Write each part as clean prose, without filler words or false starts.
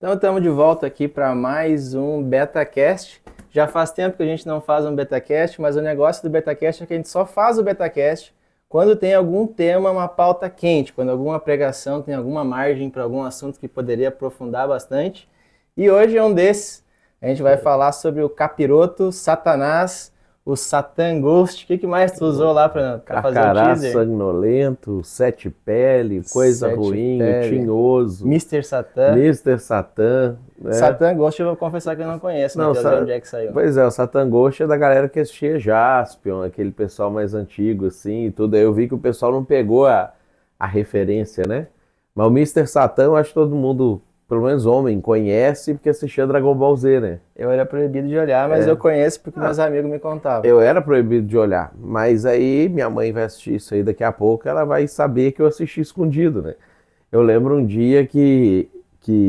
Então estamos de volta aqui para mais um BetaCast. Já faz tempo que a gente não faz um BetaCast, mas o negócio do BetaCast é que a gente só faz o BetaCast quando tem algum tema, uma pauta quente, quando alguma pregação tem alguma margem para algum assunto que poderia aprofundar bastante. E hoje é um desses. A gente vai falar sobre o capiroto, Satanás, o Satan Ghost. O que mais tu usou lá para fazer o Carcará, teaser? sanguinolento, sete pele, coisa Sete ruim, o pele, tinhoso, Mr. Satan. Mr. Satan, né? Satan Ghost eu vou confessar que eu não conheço, Não, Matheus, de onde é que saiu? pois é, o Satan Ghost é da galera que assistia Jaspion, aquele pessoal mais antigo, assim, e tudo. Aí eu vi que o pessoal não pegou a referência, né? Mas o Mr. Satan, eu acho que todo mundo, pelo menos homem, conhece porque assistia Dragon Ball Z, né? Eu era proibido de olhar, mas eu conheço porque meus amigos me contavam. Eu era proibido de olhar, mas aí minha mãe vai assistir isso aí daqui a pouco, ela vai saber que eu assisti escondido, né? Eu lembro um dia que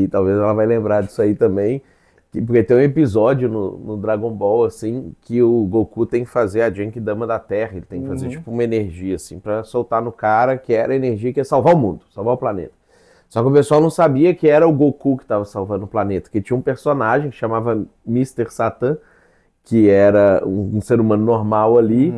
talvez ela vai lembrar disso aí também, porque tem um episódio no Dragon Ball, assim, que o Goku tem que fazer a Genkidama da Terra, ele tem que fazer tipo uma energia, assim, pra soltar no cara, que era a energia que ia salvar o mundo, salvar o planeta. Só que o pessoal não sabia que era o Goku que estava salvando o planeta, que tinha um personagem que chamava Mr. Satan, que era um ser humano normal ali,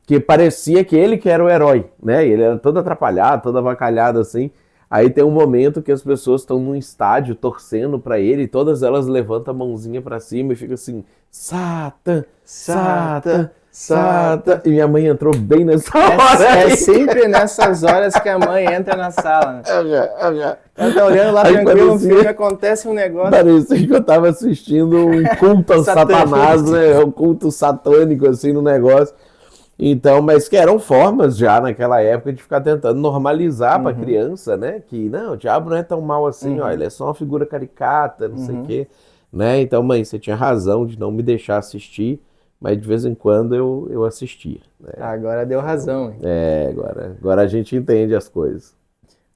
que parecia que ele que era o herói, né? E ele era todo atrapalhado, todo avacalhado assim. Aí tem um momento que as pessoas estão num estádio torcendo pra ele e todas elas levantam a mãozinha pra cima e fica assim, Satan, Satan, Satan. E minha mãe entrou bem nessa hora. É sempre nessas horas que a mãe entra na sala, né? Ela tá olhando lá Aí tranquilo, um parecia- filme, acontece um negócio. Parecia que eu tava assistindo um culto ao Satanás, né? Um culto satânico, assim, no negócio. Então, mas que eram formas já naquela época de ficar tentando normalizar pra criança, né? Que, não, o diabo não é tão mal assim, ó, ele é só uma figura caricata, não sei o quê, né? Então, mãe, você tinha razão de não me deixar assistir, mas de vez em quando eu assistia, né? Agora deu razão, hein? Agora a gente entende as coisas.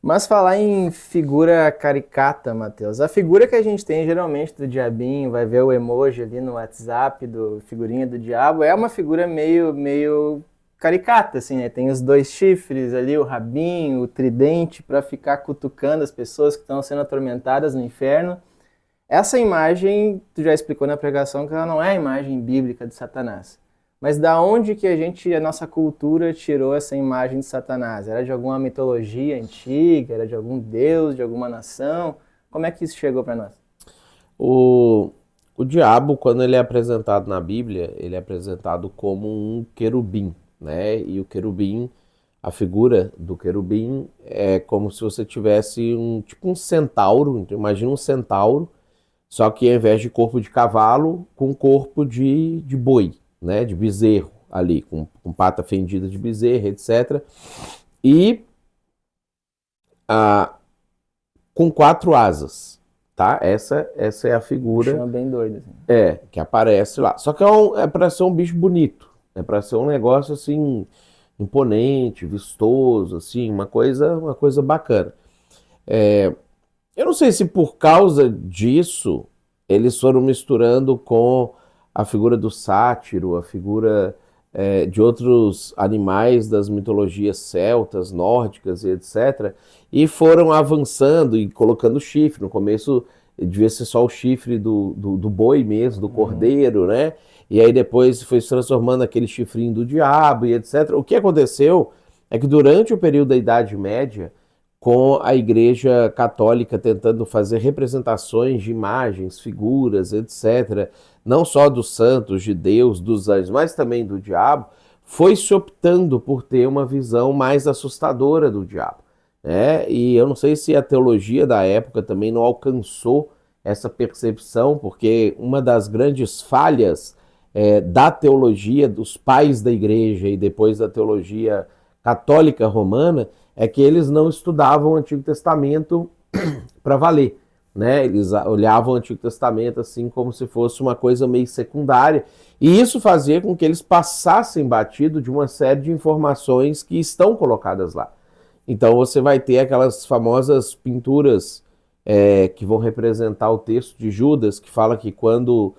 Mas falar em figura caricata, Matheus, a figura que a gente tem geralmente do diabinho, vai ver o emoji ali no WhatsApp do figurinha do diabo, é uma figura meio caricata, assim, né? Tem os dois chifres ali, o rabinho, o tridente, para ficar cutucando as pessoas que estão sendo atormentadas no inferno. Essa imagem, tu já explicou na pregação que ela não é a imagem bíblica de Satanás. Mas da onde que a nossa cultura tirou essa imagem de Satanás? Era de alguma mitologia antiga? Era de algum deus, de alguma nação? Como é que isso chegou para nós? O diabo, quando ele é apresentado na Bíblia, ele é apresentado como um querubim, né? E o querubim, a figura do querubim é como se você tivesse tipo um centauro, então imagina um centauro, só que ao invés de corpo de cavalo, com corpo de boi, né? De bezerro ali, com pata fendida de bezerro, etc. E ah, com quatro asas, tá? Essa é a figura. Chama bem doido. Assim. Que aparece lá. Só que é para ser um bicho bonito. É para ser um negócio assim imponente, vistoso, assim, uma coisa bacana. Eu não sei se por causa disso eles foram misturando com a figura do sátiro, a figura de outros animais das mitologias celtas, nórdicas e etc. E foram avançando e colocando chifre. No começo devia ser só o chifre do boi mesmo, do cordeiro, né? E aí depois foi se transformando aquele chifrinho do diabo e etc. O que aconteceu é que durante o período da Idade Média, com a Igreja Católica tentando fazer representações de imagens, figuras, etc., não só dos santos, de Deus, dos anjos, mas também do diabo, foi se optando por ter uma visão mais assustadora do diabo, né? E eu não sei se a teologia da época também não alcançou essa percepção, porque uma das grandes falhas da teologia dos pais da igreja e depois da teologia católica romana é que eles não estudavam o Antigo Testamento para valer, né? Eles olhavam o Antigo Testamento assim como se fosse uma coisa meio secundária, e isso fazia com que eles passassem batido de uma série de informações que estão colocadas lá. Então você vai ter aquelas famosas pinturas que vão representar o texto de Judas, que fala que quando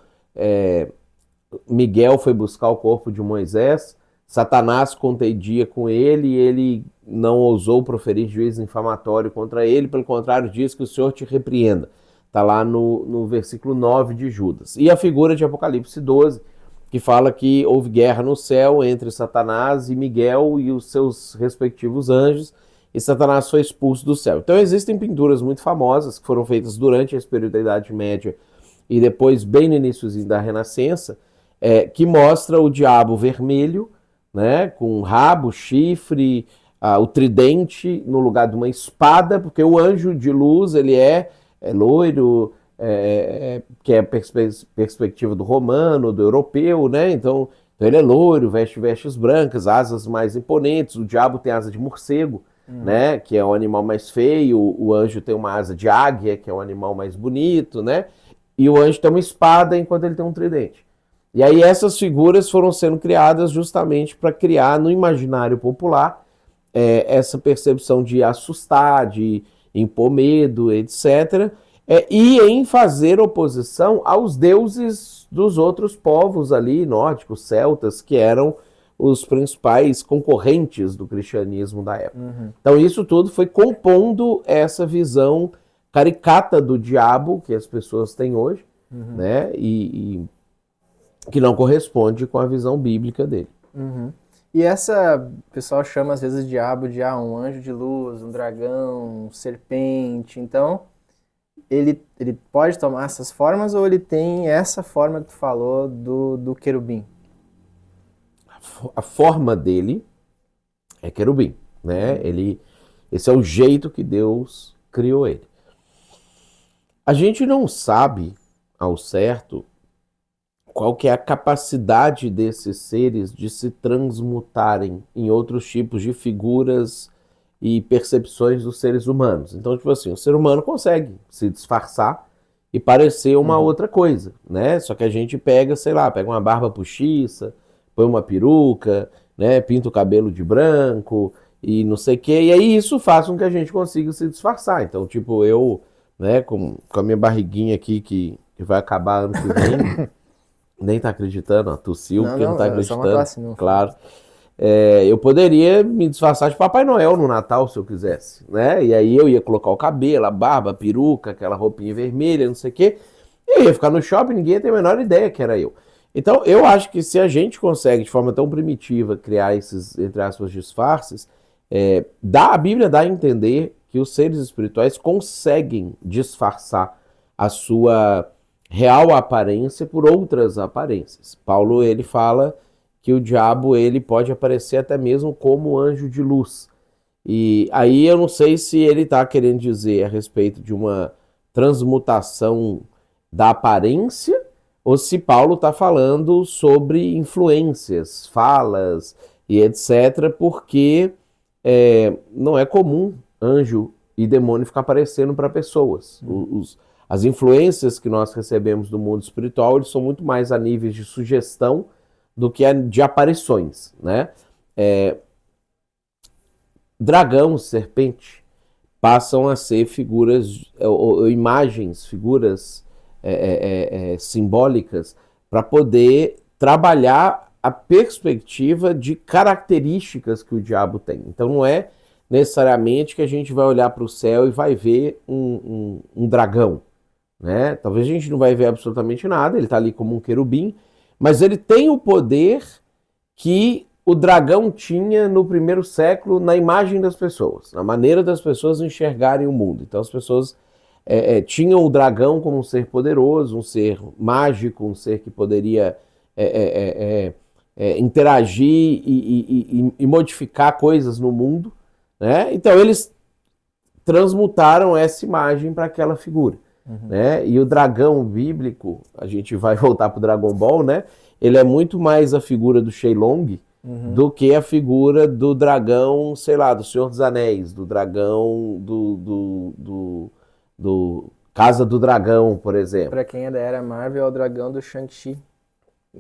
Miguel foi buscar o corpo de Moisés, Satanás contendia com ele e ele não ousou proferir juízo infamatório contra ele, pelo contrário, diz que o Senhor te repreenda. Está lá no versículo 9 de Judas. E a figura de Apocalipse 12, que fala que houve guerra no céu entre Satanás e Miguel e os seus respectivos anjos, e Satanás foi expulso do céu. Então existem pinturas muito famosas que foram feitas durante esse período da Idade Média e depois bem no iníciozinho da Renascença, que mostra o diabo vermelho, né, com rabo, chifre, o tridente no lugar de uma espada, porque o anjo de luz ele é loiro, que é a perspectiva do romano, do europeu, né? Então ele é loiro, veste vestes brancas, asas mais imponentes. O diabo tem asa de morcego, né? Que é o animal mais feio. O anjo tem uma asa de águia, que é o animal mais bonito, né? E o anjo tem uma espada enquanto ele tem um tridente. E aí essas figuras foram sendo criadas justamente para criar no imaginário popular essa percepção de assustar, de impor medo, etc. E em fazer oposição aos deuses dos outros povos ali, nórdicos, celtas, que eram os principais concorrentes do cristianismo da época. Então isso tudo foi compondo essa visão caricata do diabo que as pessoas têm hoje, né? E que não corresponde com a visão bíblica dele. E essa, o pessoal chama às vezes o diabo de um anjo de luz, um dragão, um serpente. Então, ele pode tomar essas formas ou ele tem essa forma que tu falou do querubim? A forma dele é querubim, né? Esse é o jeito que Deus criou ele. A gente não sabe ao certo qual que é a capacidade desses seres de se transmutarem em outros tipos de figuras e percepções dos seres humanos. Então, tipo assim, o ser humano consegue se disfarçar e parecer uma outra coisa, né? Só que a gente pega, sei lá, pega uma barba postiça, põe uma peruca, né? Pinta o cabelo de branco e não sei o quê. E aí isso faz com que a gente consiga se disfarçar. Então, tipo, eu, né, com a minha barriguinha aqui que vai acabar ano que vem... Nem tá acreditando, ó, tossiu porque não tá acreditando, claro. Eu poderia me disfarçar de Papai Noel no Natal, se eu quisesse, né? E aí eu ia colocar o cabelo, a barba, a peruca, aquela roupinha vermelha, não sei o quê. E eu ia ficar no shopping, ninguém ia ter a menor ideia que era eu. Então, eu acho que se a gente consegue, de forma tão primitiva, criar esses, entre aspas, disfarces, a Bíblia dá a entender que os seres espirituais conseguem disfarçar a sua real aparência por outras aparências. Paulo, ele fala que o diabo ele pode aparecer até mesmo como anjo de luz. E aí eu não sei se ele está querendo dizer a respeito de uma transmutação da aparência ou se Paulo está falando sobre influências, falas e etc., porque não é comum anjo e demônio ficar aparecendo para pessoas. As influências que nós recebemos do mundo espiritual eles são muito mais a níveis de sugestão do que de aparições, né? Dragão, serpente, passam a ser figuras ou imagens, figuras simbólicas para poder trabalhar a perspectiva de características que o diabo tem. Então não é necessariamente que a gente vai olhar para o céu e vai ver um dragão, né? Talvez a gente não vai ver absolutamente nada, ele está ali como um querubim, mas ele tem o poder que o dragão tinha no primeiro século na imagem das pessoas, na maneira das pessoas enxergarem o mundo. Então as pessoas tinham o dragão como um ser poderoso, um ser mágico, um ser que poderia interagir e modificar coisas no mundo, né? Então eles transmutaram essa imagem para aquela figura. Né? E o dragão bíblico, a gente vai voltar para o Dragon Ball, né? Ele é muito mais a figura do Shenlong do que a figura do dragão, sei lá, do Senhor dos Anéis, do dragão do Casa do Dragão, por exemplo. Para quem é da era Marvel, é o dragão do Shang-Chi.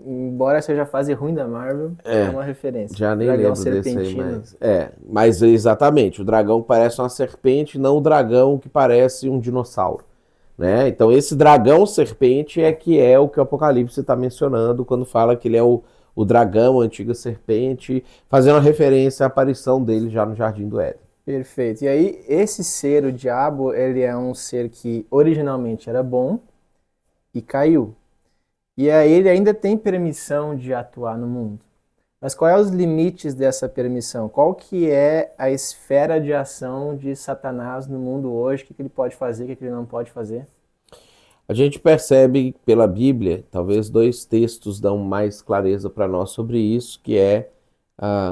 Embora seja a fase ruim da Marvel, é uma referência. Já nem lembro desse aí, mas exatamente, o dragão que parece uma serpente, não o dragão que parece um dinossauro. Né? Então esse dragão serpente é o que o Apocalipse está mencionando quando fala que ele é o dragão, a antiga serpente, fazendo referência à aparição dele já no Jardim do Éden. Perfeito. E aí, esse ser, o diabo, ele é um ser que originalmente era bom e caiu. E aí ele ainda tem permissão de atuar no mundo. Mas qual é os limites dessa permissão? Qual que é a esfera de ação de Satanás no mundo hoje? O que ele pode fazer, o que ele não pode fazer? A gente percebe pela Bíblia, talvez dois textos dão mais clareza para nós sobre isso, que é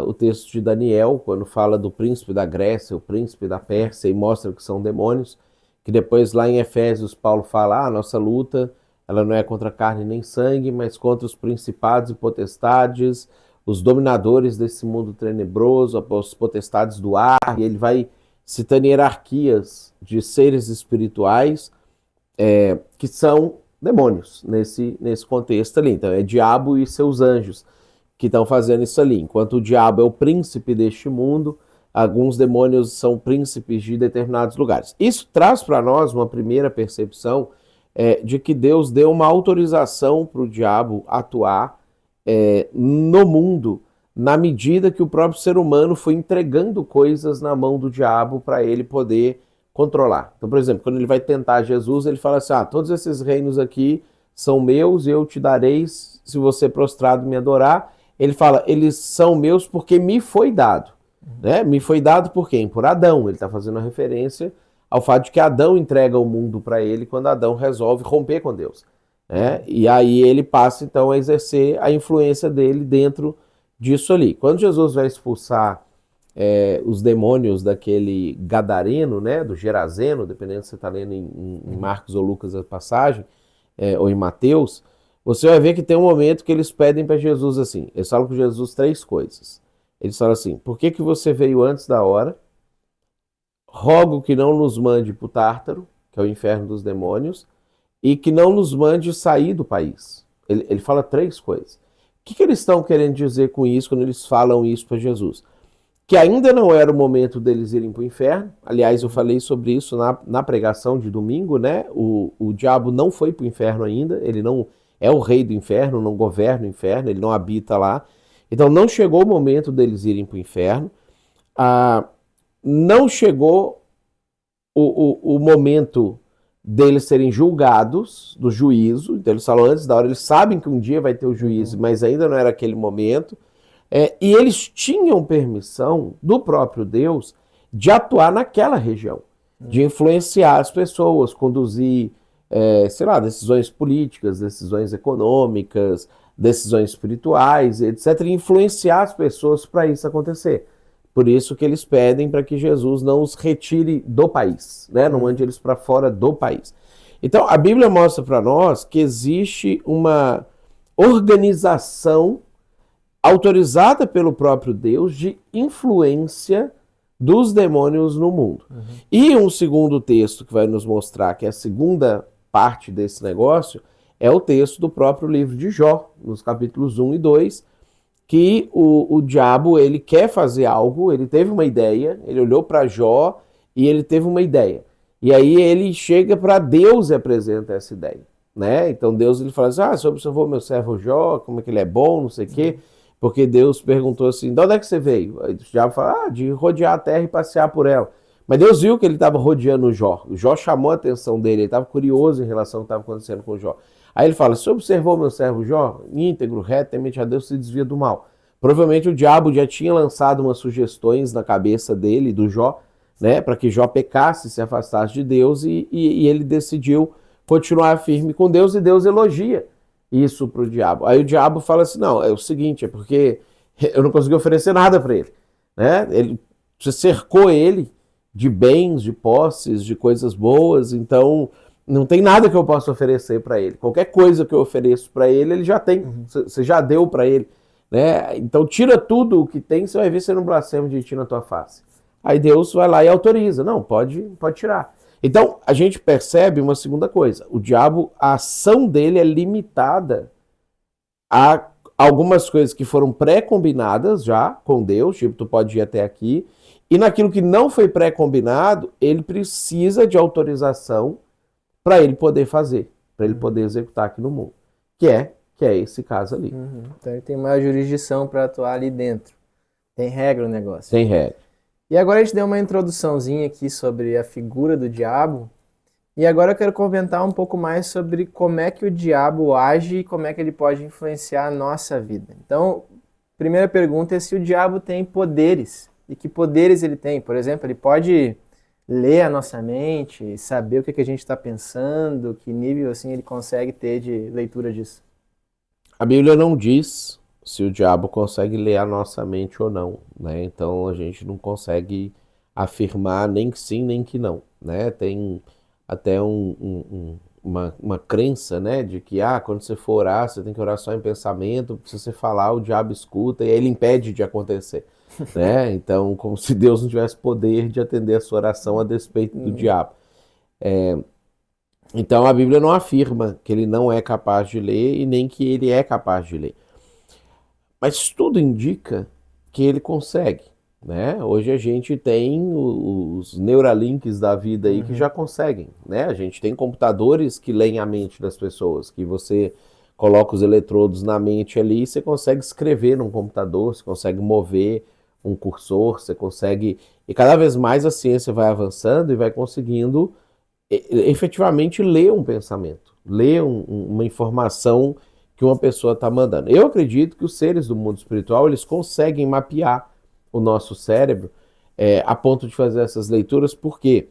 o texto de Daniel, quando fala do príncipe da Grécia, o príncipe da Pérsia, e mostra que são demônios, que depois lá em Efésios Paulo fala, a nossa luta, ela não é contra carne nem sangue, mas contra os principados e potestades, os dominadores desse mundo tenebroso, as potestades do ar, e ele vai citando hierarquias de seres espirituais, que são demônios nesse contexto ali. Então é diabo e seus anjos que estão fazendo isso ali. Enquanto o diabo é o príncipe deste mundo, alguns demônios são príncipes de determinados lugares. Isso traz para nós uma primeira percepção de que Deus deu uma autorização para o diabo atuar no mundo, na medida que o próprio ser humano foi entregando coisas na mão do diabo para ele poder controlar. Então, por exemplo, quando ele vai tentar Jesus, ele fala assim, todos esses reinos aqui são meus e eu te darei se você prostrado me adorar. Ele fala, eles são meus porque me foi dado. Né? Me foi dado por quem? Por Adão. Ele está fazendo uma referência ao fato de que Adão entrega o mundo para ele quando Adão resolve romper com Deus. Né? E aí ele passa então a exercer a influência dele dentro disso ali. Quando Jesus vai expulsar os demônios daquele gadareno, né, do Gerazeno, dependendo se você está lendo em Marcos ou Lucas a passagem, ou em Mateus, você vai ver que tem um momento que eles pedem para Jesus assim, eles falam com Jesus três coisas. Eles falam assim, por que você veio antes da hora? Rogo que não nos mande para o Tártaro, que é o inferno dos demônios, e que não nos mande sair do país. Ele fala três coisas. O que eles estão querendo dizer com isso quando eles falam isso para Jesus? Que ainda não era o momento deles irem para o inferno. Aliás, eu falei sobre isso na pregação de domingo, né? O diabo não foi para o inferno ainda, ele não é o rei do inferno, não governa o inferno, ele não habita lá. Então não chegou o momento deles irem para o inferno. Não chegou o momento deles serem julgados, do juízo. Então eles falam antes da hora, eles sabem que um dia vai ter o juízo, mas ainda não era aquele momento. E eles tinham permissão do próprio Deus de atuar naquela região, de influenciar as pessoas, conduzir, decisões políticas, decisões econômicas, decisões espirituais, etc., e influenciar as pessoas para isso acontecer. Por isso que eles pedem para que Jesus não os retire do país, né? Não mande eles para fora do país. Então, a Bíblia mostra para nós que existe uma organização autorizada pelo próprio Deus de influência dos demônios no mundo. E um segundo texto que vai nos mostrar que é a segunda parte desse negócio é o texto do próprio livro de Jó, nos capítulos 1 e 2, que o diabo ele quer fazer algo, ele teve uma ideia, ele olhou para Jó e ele teve uma ideia. E aí ele chega para Deus e apresenta essa ideia. Né? Então Deus ele fala assim, você observou meu servo Jó, como é que ele é bom, não sei o quê. Porque Deus perguntou assim, de onde é que você veio? Aí o diabo fala, de rodear a terra e passear por ela. Mas Deus viu que ele estava rodeando o Jó. O Jó chamou a atenção dele, ele estava curioso em relação ao que estava acontecendo com o Jó. Aí ele fala, você observou meu servo Jó? Íntegro, reto, temente a Deus, se desvia do mal. Provavelmente o diabo já tinha lançado umas sugestões na cabeça dele, do Jó, né, para que Jó pecasse, se afastasse de Deus, e ele decidiu continuar firme com Deus, e Deus elogia isso para o diabo. Aí o diabo fala assim, não, é o seguinte, é porque eu não consegui oferecer nada para ele. Né? Você cercou ele de bens, de posses, de coisas boas, então não tem nada que eu possa oferecer para ele. Qualquer coisa que eu ofereço para ele, ele já tem, você já deu para ele. Né? Então tira tudo o que tem, você vai ver se não blasfema de ti na tua face. Aí Deus vai lá e autoriza, não, pode tirar. Então, a gente percebe uma segunda coisa. O diabo, a ação dele é limitada a algumas coisas que foram pré-combinadas já com Deus, tipo, tu pode ir até aqui, e naquilo que não foi pré-combinado, ele precisa de autorização para ele poder fazer, para ele poder executar aqui no mundo, que é esse caso ali. Então ele tem mais jurisdição para atuar ali dentro. Tem regra o negócio. Tem regra. E agora a gente deu uma introduçãozinha aqui sobre a figura do diabo. E agora eu quero comentar um pouco mais sobre como é que o diabo age e como é que ele pode influenciar a nossa vida. Então, primeira pergunta é se o diabo tem poderes. E que poderes ele tem? Por exemplo, ele pode ler a nossa mente, saber o que a gente está pensando, que nível assim ele consegue ter de leitura disso. A Bíblia não diz se o diabo consegue ler a nossa mente ou não, né? Então a gente não consegue afirmar nem que sim, nem que não, né? Tem até uma crença, né, de que quando você for orar, você tem que orar só em pensamento, se você falar, o diabo escuta e aí ele impede de acontecer, né? Então, como se Deus não tivesse poder de atender a sua oração a despeito do diabo. Então a Bíblia não afirma que ele não é capaz de ler e nem que ele é capaz de ler. Mas tudo indica que ele consegue, né? Hoje a gente tem os Neuralinks da vida aí que já conseguem, né? A gente tem computadores que leem a mente das pessoas, que você coloca os eletrodos na mente ali e você consegue escrever num computador, você consegue mover um cursor, você consegue... E cada vez mais a ciência vai avançando e vai conseguindo efetivamente ler um pensamento, ler uma informação que uma pessoa está mandando. Eu acredito que os seres do mundo espiritual eles conseguem mapear o nosso cérebro a ponto de fazer essas leituras. Por quê?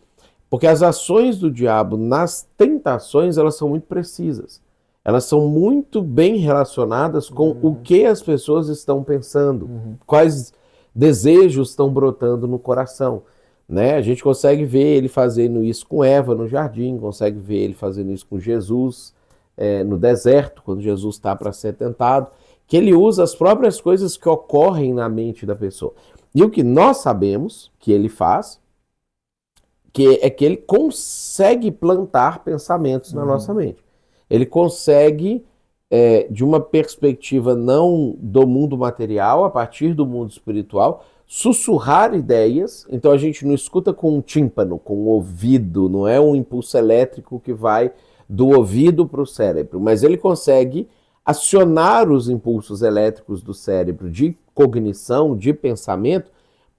Porque as ações do diabo nas tentações elas são muito precisas. Elas são muito bem relacionadas com o que as pessoas estão pensando, quais desejos estão brotando no coração. Né? A gente consegue ver ele fazendo isso com Eva no jardim, consegue ver ele fazendo isso com Jesus no deserto, quando Jesus está para ser tentado, que ele usa as próprias coisas que ocorrem na mente da pessoa. E o que nós sabemos que ele faz, é que ele consegue plantar pensamentos na nossa mente. Ele consegue, de uma perspectiva não do mundo material, a partir do mundo espiritual, sussurrar ideias. Então a gente não escuta com um tímpano, com o ouvido, não é um impulso elétrico que vai do ouvido para o cérebro, mas ele consegue acionar os impulsos elétricos do cérebro de cognição, de pensamento,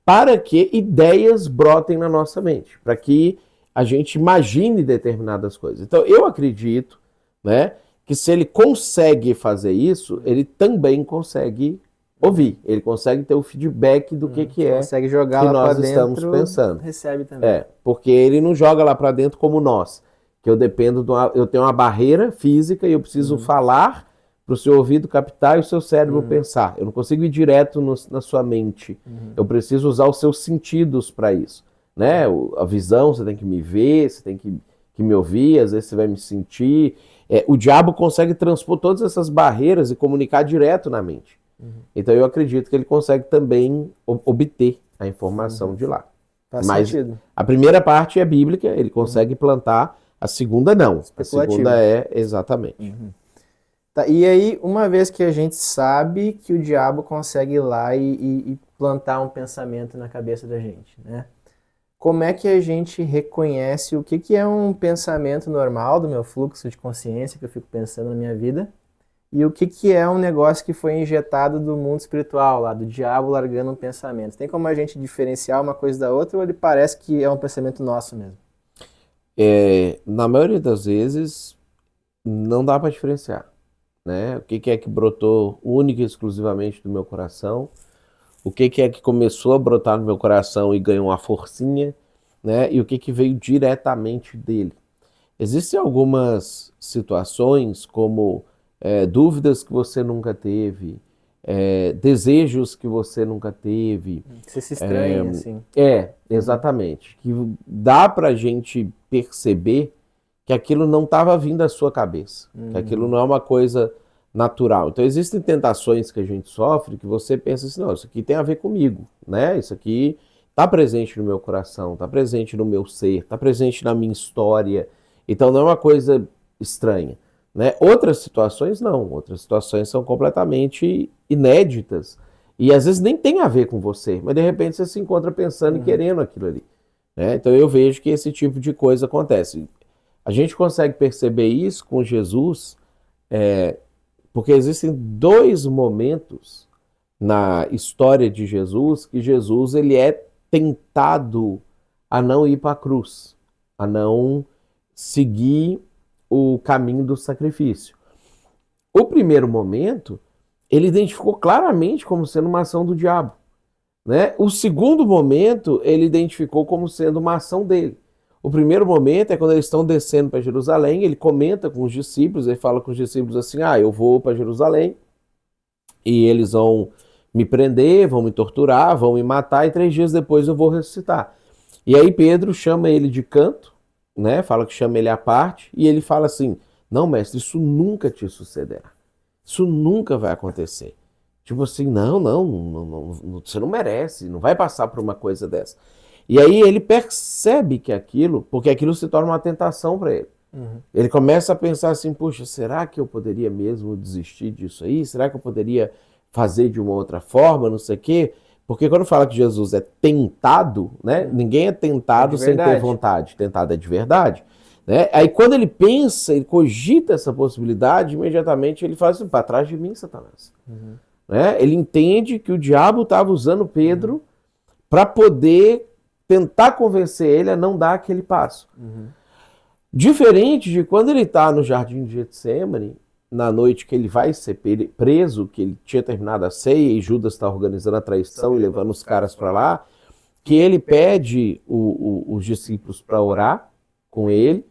para que ideias brotem na nossa mente, para que a gente imagine determinadas coisas. Então eu acredito, né, que se ele consegue fazer isso, ele também consegue ouvir, ele consegue ter o feedback do que é consegue jogar que lá nós pra estamos dentro, pensando. recebe também. Porque ele não joga lá para dentro como nós, que eu dependo eu tenho uma barreira física e eu preciso falar para o seu ouvido captar e o seu cérebro pensar. Eu não consigo ir direto na sua mente. Eu preciso usar os seus sentidos para isso, né? A visão, você tem que me ver, você tem que me ouvir, às vezes você vai me sentir. O diabo consegue transpor todas essas barreiras e comunicar direto na mente. Então eu acredito que ele consegue também obter a informação de lá. Mas sentido. A primeira parte é bíblica, ele consegue plantar, a segunda não. A segunda é exatamente. Tá, e aí, uma vez que a gente sabe que o diabo consegue ir lá e plantar um pensamento na cabeça da gente, né? Como é que a gente reconhece o que é um pensamento normal do meu fluxo de consciência que eu fico pensando na minha vida e o que é um negócio que foi injetado do mundo espiritual, lá do diabo largando um pensamento? Tem como a gente diferenciar uma coisa da outra ou ele parece que é um pensamento nosso mesmo? Na maioria das vezes, não dá para diferenciar, né? O que é que brotou única e exclusivamente do meu coração? O que é que começou a brotar no meu coração e ganhou uma forcinha, né? E o que veio diretamente dele? Existem algumas situações como dúvidas que você nunca teve, desejos que você nunca teve. Que você se estranha, assim. Exatamente. Que dá pra gente perceber que aquilo não estava vindo da sua cabeça, que aquilo não é uma coisa natural. Então existem tentações que a gente sofre que você pensa assim, não, isso aqui tem a ver comigo, né? Isso aqui está presente no meu coração, está presente no meu ser, está presente na minha história. Então não é uma coisa estranha, né? Outras situações não, outras situações são completamente inéditas e às vezes nem tem a ver com você, mas de repente você se encontra pensando e querendo aquilo ali, né? Então eu vejo que esse tipo de coisa acontece. A gente consegue perceber isso com Jesus, porque existem dois momentos na história de Jesus que Jesus ele é tentado a não ir para a cruz, a não seguir o caminho do sacrifício. O primeiro momento, ele identificou claramente como sendo uma ação do diabo, né? O segundo momento, ele identificou como sendo uma ação dele. O primeiro momento é quando eles estão descendo para Jerusalém, ele comenta com os discípulos, ele fala com os discípulos assim, eu vou para Jerusalém e eles vão me prender, vão me torturar, vão me matar e 3 dias depois eu vou ressuscitar. E aí Pedro chama ele de canto, né? Fala que chama ele à parte e ele fala assim, não, mestre, isso nunca te sucederá. Isso nunca vai acontecer. Tipo assim, não, você não merece, não vai passar por uma coisa dessa. E aí ele percebe que porque aquilo se torna uma tentação para ele. Ele começa a pensar assim, puxa, será que eu poderia mesmo desistir disso aí? Será que eu poderia fazer de uma outra forma, não sei o quê? Porque quando fala que Jesus é tentado, né? Ninguém é tentado sem ter vontade. Tentado é de verdade. Né? Aí quando ele pensa, ele cogita essa possibilidade, imediatamente ele fala assim, para trás de mim, Satanás. Né? Ele entende que o diabo estava usando Pedro para poder tentar convencer ele a não dar aquele passo. Diferente de quando ele está no jardim de Getsêmani, na noite que ele vai ser preso, que ele tinha terminado a ceia e Judas está organizando a traição e levando os caras para lá, que ele pede os discípulos para orar com ele,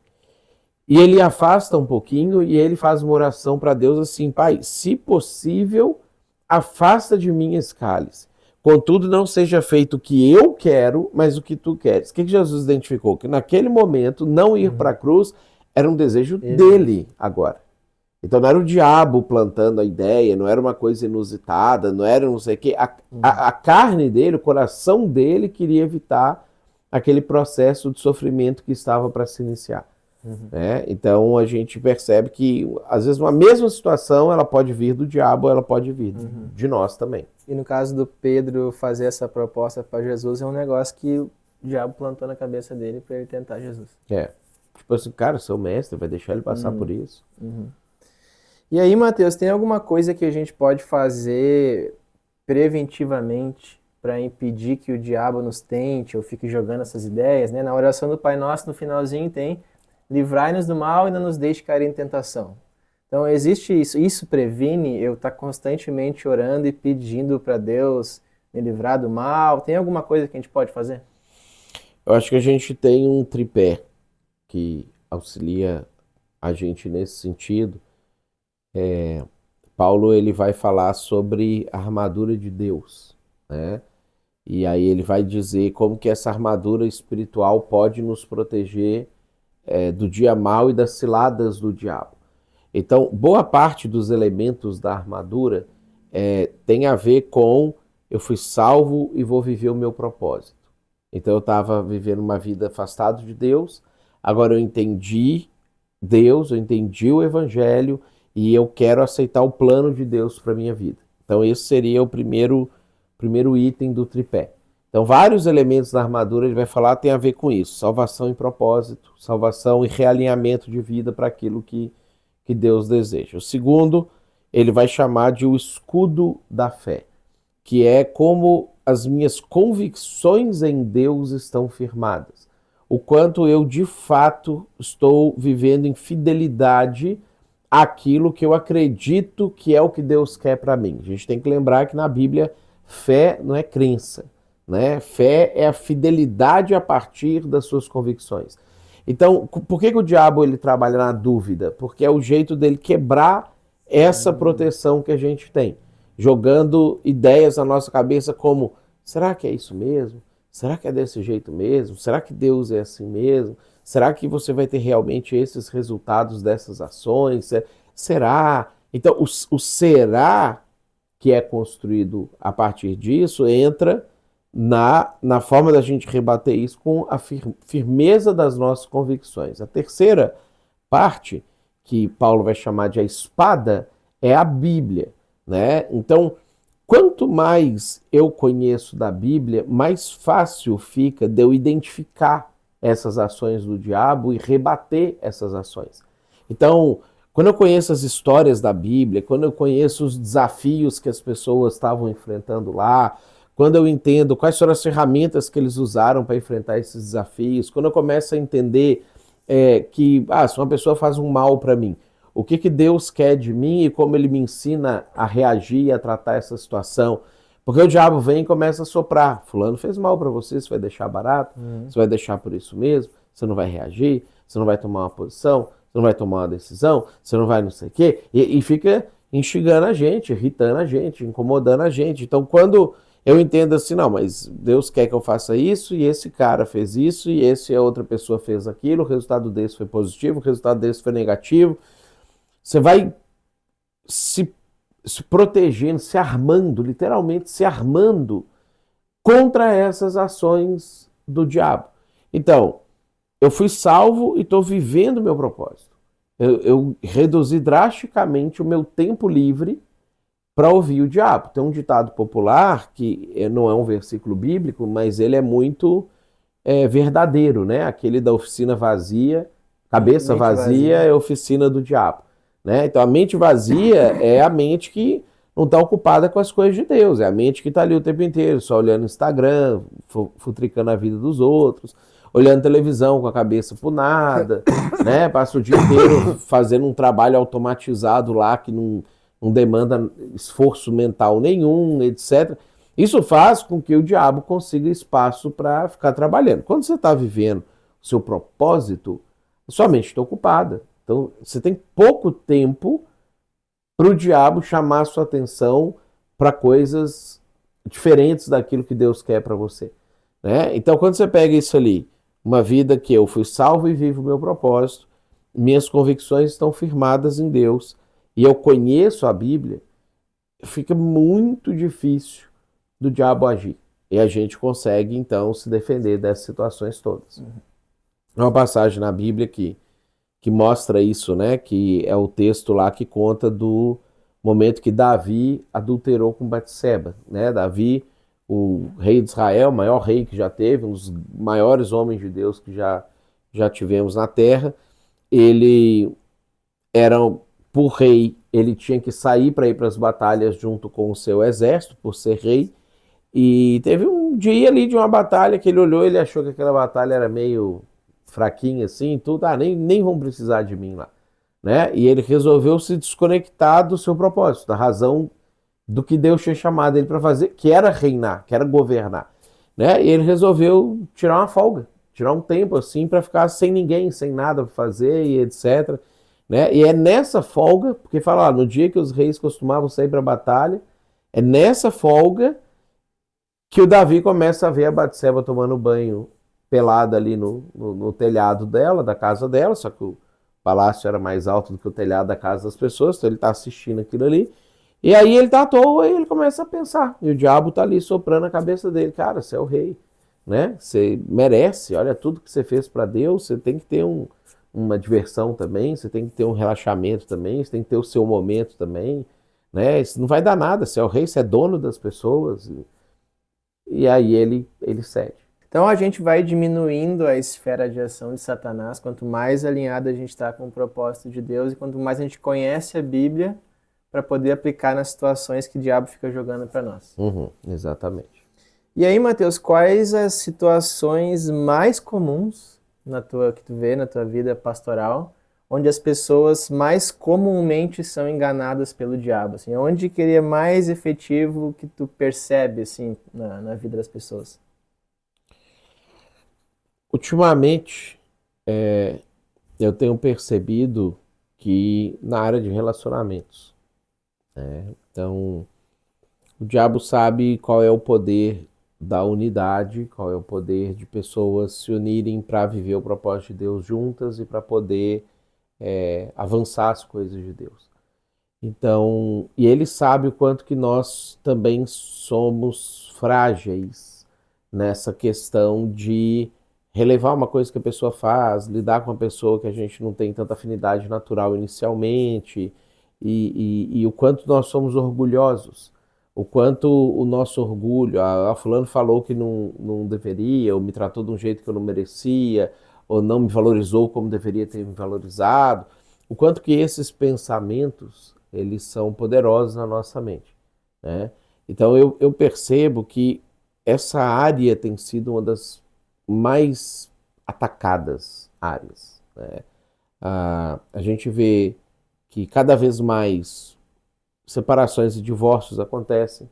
e ele afasta um pouquinho e ele faz uma oração para Deus assim, Pai, se possível, afasta de mim esse cálice. Contudo, não seja feito o que eu quero, mas o que tu queres. O que Jesus identificou? Que naquele momento, não ir para a cruz era um desejo dele agora. Então não era o diabo plantando a ideia, não era uma coisa inusitada, não era não sei o quê. A carne dele, o coração dele queria evitar aquele processo de sofrimento que estava para se iniciar. Então a gente percebe que às vezes uma mesma situação ela pode vir do diabo, ela pode vir de nós também. E no caso do Pedro fazer essa proposta para Jesus é um negócio que o diabo plantou na cabeça dele para ele tentar Jesus. Tipo assim, cara, seu mestre vai deixar ele passar por isso. E aí, Mateus, tem alguma coisa que a gente pode fazer preventivamente para impedir que o diabo nos tente ou fique jogando essas ideias, né? Na oração do Pai Nosso, no finalzinho tem livrai-nos do mal e não nos deixe cair em tentação. Então existe isso. Isso previne eu estar constantemente orando e pedindo para Deus me livrar do mal. Tem alguma coisa que a gente pode fazer? Eu acho que a gente tem um tripé que auxilia a gente nesse sentido. Paulo ele vai falar sobre a armadura de Deus, né? E aí ele vai dizer como que essa armadura espiritual pode nos proteger do dia mau e das ciladas do diabo. Então, boa parte dos elementos da armadura tem a ver com eu fui salvo e vou viver o meu propósito. Então eu estava vivendo uma vida afastado de Deus, agora eu entendi Deus, eu entendi o Evangelho e eu quero aceitar o plano de Deus para a minha vida. Então esse seria o primeiro item do tripé. Então vários elementos da armadura ele vai falar tem a ver com isso, salvação e propósito, salvação e realinhamento de vida para aquilo que Deus deseja. O segundo, ele vai chamar de o escudo da fé, que é como as minhas convicções em Deus estão firmadas. O quanto eu, de fato, estou vivendo em fidelidade àquilo que eu acredito que é o que Deus quer para mim. A gente tem que lembrar que na Bíblia, fé não é crença, né? Fé é a fidelidade a partir das suas convicções. Então, por que o diabo ele trabalha na dúvida? Porque é o jeito dele quebrar essa proteção que a gente tem, jogando ideias na nossa cabeça como, será que é isso mesmo? Será que é desse jeito mesmo? Será que Deus é assim mesmo? Será que você vai ter realmente esses resultados dessas ações? Será? Então, o será que é construído a partir disso entra na forma da gente rebater isso com a firmeza das nossas convicções. A terceira parte, que Paulo vai chamar de a espada, é a Bíblia, né? Então, quanto mais eu conheço da Bíblia, mais fácil fica de eu identificar essas ações do diabo e rebater essas ações. Então, quando eu conheço as histórias da Bíblia, quando eu conheço os desafios que as pessoas estavam enfrentando lá, quando eu entendo quais foram as ferramentas que eles usaram para enfrentar esses desafios, quando eu começo a entender que se uma pessoa faz um mal para mim, o que Deus quer de mim e como ele me ensina a reagir e a tratar essa situação. Porque o diabo vem e começa a soprar. Fulano fez mal para você, você vai deixar barato, você vai deixar por isso mesmo, você não vai reagir, você não vai tomar uma posição, você não vai tomar uma decisão, você não vai não sei o quê. E fica instigando a gente, irritando a gente, incomodando a gente. Então quando eu entendo assim, não, mas Deus quer que eu faça isso, e esse cara fez isso, e essa outra pessoa fez aquilo, o resultado desse foi positivo, o resultado desse foi negativo. Você vai se protegendo, se armando, literalmente se armando contra essas ações do diabo. Então, eu fui salvo e estou vivendo o meu propósito. Eu reduzi drasticamente o meu tempo livre para ouvir o diabo. Tem um ditado popular, que não é um versículo bíblico, mas ele é muito verdadeiro, né? Aquele da oficina vazia, cabeça vazia é a oficina do diabo. Né? Então a mente vazia é a mente que não está ocupada com as coisas de Deus, é a mente que está ali o tempo inteiro, só olhando Instagram, futricando a vida dos outros, olhando televisão com a cabeça pro nada, né? Passa o dia inteiro fazendo um trabalho automatizado lá que não demanda esforço mental nenhum, etc. Isso faz com que o diabo consiga espaço para ficar trabalhando. Quando você está vivendo o seu propósito, sua mente está ocupada. Então, você tem pouco tempo para o diabo chamar a sua atenção para coisas diferentes daquilo que Deus quer para você. Né? Então, quando você pega isso ali, uma vida que eu fui salvo e vivo o meu propósito, minhas convicções estão firmadas em Deus e eu conheço a Bíblia, fica muito difícil do diabo agir. E a gente consegue, então, se defender dessas situações todas. É uma passagem na Bíblia que mostra isso, né? Que é o texto lá que conta do momento que Davi adulterou com Batseba, né? Davi, o rei de Israel, o maior rei que já teve, um dos maiores homens de Deus que já tivemos na terra, ele era, por rei, ele tinha que sair para ir para as batalhas junto com o seu exército, por ser rei, e teve um dia ali de uma batalha que ele olhou e ele achou que aquela batalha era meio fraquinho assim, tudo, nem vão precisar de mim lá, né? E ele resolveu se desconectar do seu propósito, da razão do que Deus tinha chamado ele para fazer, que era reinar, que era governar, né? E ele resolveu tirar uma folga, tirar um tempo assim para ficar sem ninguém, sem nada para fazer e etc, né? E é nessa folga, porque fala, no dia que os reis costumavam sair para a batalha, é nessa folga que o Davi começa a ver a Batseba tomando banho pelada ali no telhado dela, da casa dela, só que o palácio era mais alto do que o telhado da casa das pessoas, então ele está assistindo aquilo ali, e aí ele tá à toa e ele começa a pensar, e o diabo tá ali soprando a cabeça dele, cara, você é o rei, né? Você merece, olha tudo que você fez para Deus, você tem que ter uma diversão também, você tem que ter um relaxamento também, você tem que ter o seu momento também, né? Isso não vai dar nada, você é o rei, você é dono das pessoas, e aí ele cede. Então a gente vai diminuindo a esfera de ação de Satanás, quanto mais alinhado a gente está com o propósito de Deus e quanto mais a gente conhece a Bíblia para poder aplicar nas situações que o diabo fica jogando para nós. Exatamente. E aí, Mateus, quais as situações mais comuns que tu vê na tua vida pastoral, onde as pessoas mais comumente são enganadas pelo diabo? Assim, onde que ele é mais efetivo que tu percebe assim, na vida das pessoas? Ultimamente, eu tenho percebido que na área de relacionamentos, né? Então, o diabo sabe qual é o poder da unidade, qual é o poder de pessoas se unirem para viver o propósito de Deus juntas e para poder avançar as coisas de Deus. Então, e ele sabe o quanto que nós também somos frágeis nessa questão de relevar uma coisa que a pessoa faz, lidar com uma pessoa que a gente não tem tanta afinidade natural inicialmente, e o quanto nós somos orgulhosos, o quanto o nosso orgulho, fulano falou que não deveria, ou me tratou de um jeito que eu não merecia, ou não me valorizou como deveria ter me valorizado, o quanto que esses pensamentos, eles são poderosos na nossa mente, né? Então eu percebo que essa área tem sido uma das mais atacadas áreas, né? A gente vê que cada vez mais separações e divórcios acontecem,